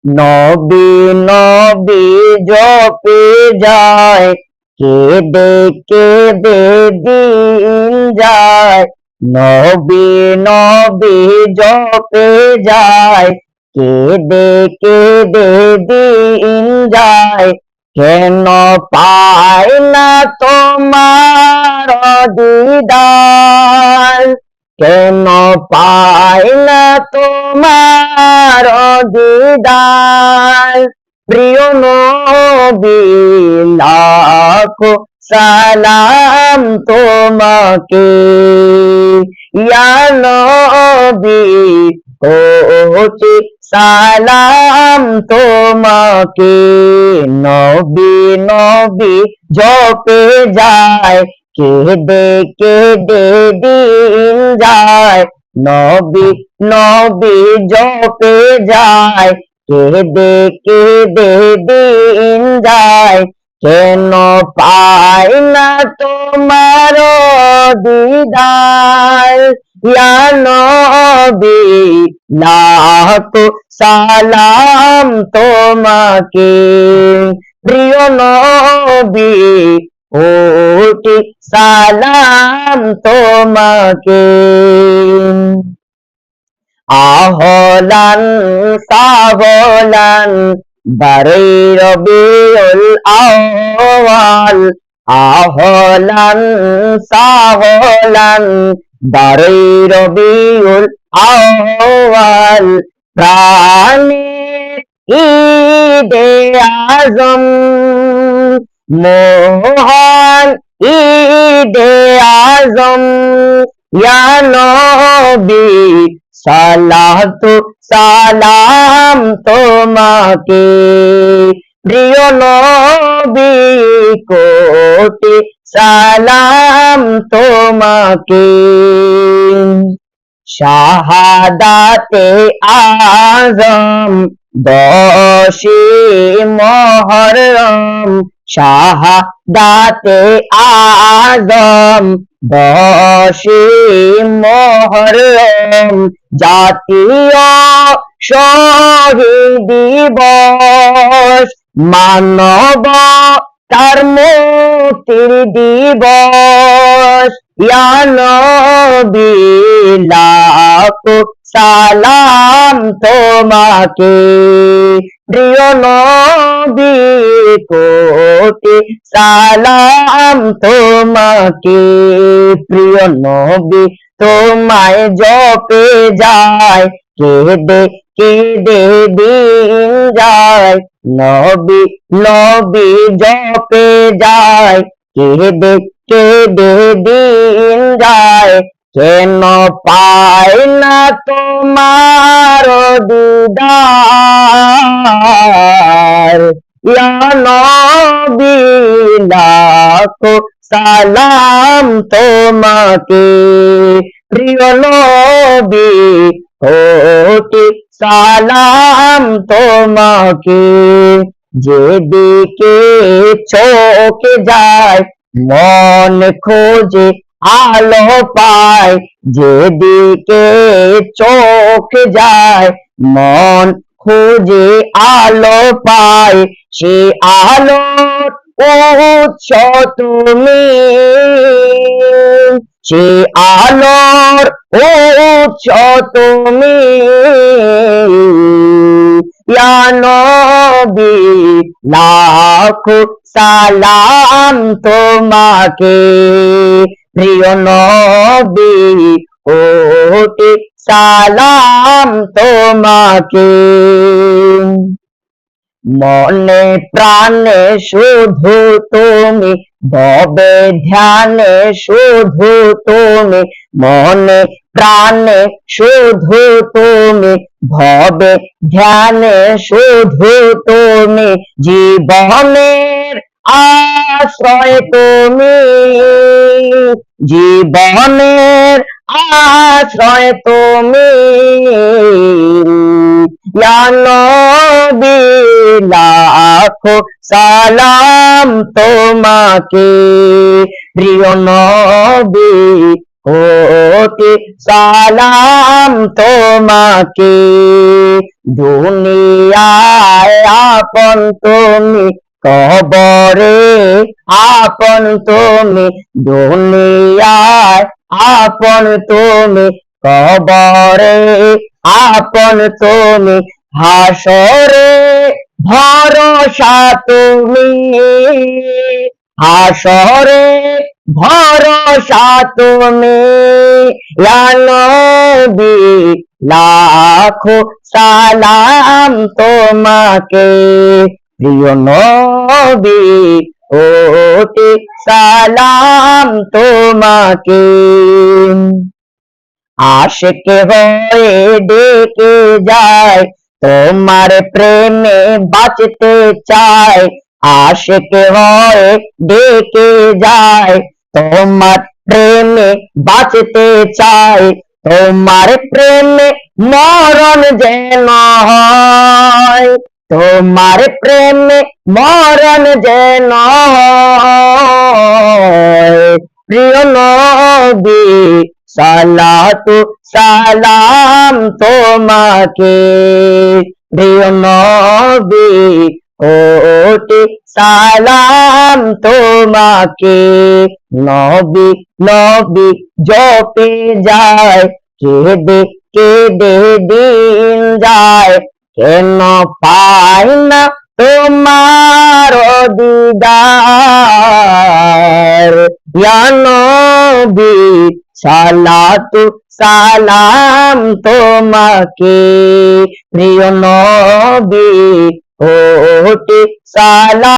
নবী নবী জপে যায়, কেঁদে কেঁদে দিন যায়। নবী নবী জপে যায়, কেঁদে কেঁদে দিন যায়। কেন পায় না তোমার দিদার, কেন পায় না তোমার দিদার। প্রিয় নবী লাখো সালাম তোমাকে, ইয়া নবী কোটি সালাম তোমাকে। নবী নবী জপে যায়, কেঁদে কেঁদে দিন যায়। নবী নবী জপে যায়, কেঁদে কেঁদে দিন যায়। কেন পায় না তোমার দিদার, ইয়া নবী লাখো সালাম তোমাকে। প্রিয় নবী কোটি সালাম তোমাকে। আহলান সাহলান বারে রবিউল আউয়াল, আহলান সাহলান বারে রবিউল আউয়াল। প্রাণের ঈদে আজম, মহান ঈদে আজম। ইয়া নবী সালাতু সালাম তোমাকে, প্রিয় নবী কোটি সালাম তোমাকে। শাহাদাতে আজম 10 মুহররম, শাহাদাতে আজম 10 মুহররম। জাতীয় শহীদ দিবস, মানবতার মুক্তির দিবস। ইয়া নবী লাখো সালাম তোমাকে, প্রিয় নবী কোটি সালাম তোমাকে। প্রিয় নবী তোমায় জপে যায়, কেঁদে কেঁদে দিন যায়। নবী নবী জপে যায়, কেঁদে কেঁদে দিন যায়। কেন পায় না তোমার দিদার, ইয়া নবী লাখো সালাম তোমাকে। প্রিয় নবী কোটি সালাম তোমাকে। যেদিকে চোখ যায় মন খোঁজে আলো পায়, যেদিকে চোখ যায় মন খুঁজে আলো পায়। সে আলোর উৎস তুমি, সে আলোর উৎস তুমি। ইয়া নবী লাখো সালাম তোমাকে, প্রিয় নবী কোটি সালাম তোমাকে। মনে প্রাণে শুধু তুমি, ভবে ধ্যানে শুধু তুমি। মনে প্রাণে শুধু তুমি, ভবে ধ্যানে শুধু তুমি। জীবনের আশ্রয় তুমি, জীবনের আশ্রয় তুমি। ইয়া নবী লাখো সালাম তোমাকে, প্রিয় নবী কোটি সালাম তোমাকে। দুনিয়ায় আপন তুমি, কবরে আপন তুমি, দুনিয়ায় আপন তুমি, কবরে আপন তুমি, হাসরে ভরসা তুমি, হাসরে ভরসা তুমি, ইয়া নবী লাখো সালাম তোমাকে, প্রিয় নবী কোটি সালাম তোমাকে। আশিক হয়ে ডেকে যায়, তোমার প্রেমে বাঁচতে চায়, আশিক হয়ে ডেকে যায়, তোমার প্রেমে বাঁচতে চায়, তোমার প্রেমে মরণ যেন হয়, তোমার প্রেমে মরণ যেন হয়। প্রিয় নবী সালাতু সালাম তোমাকে, প্রিয় নবী কোটি সালাম তোমাকে। নবী নবী জপে যায়, কেঁদে কেঁদে দিন যায়, কেন পাই না তোমার দিদার, ইয়া নবী সালাতু সালাম তোমাকে, প্রিয় নবী কোটি সালাম।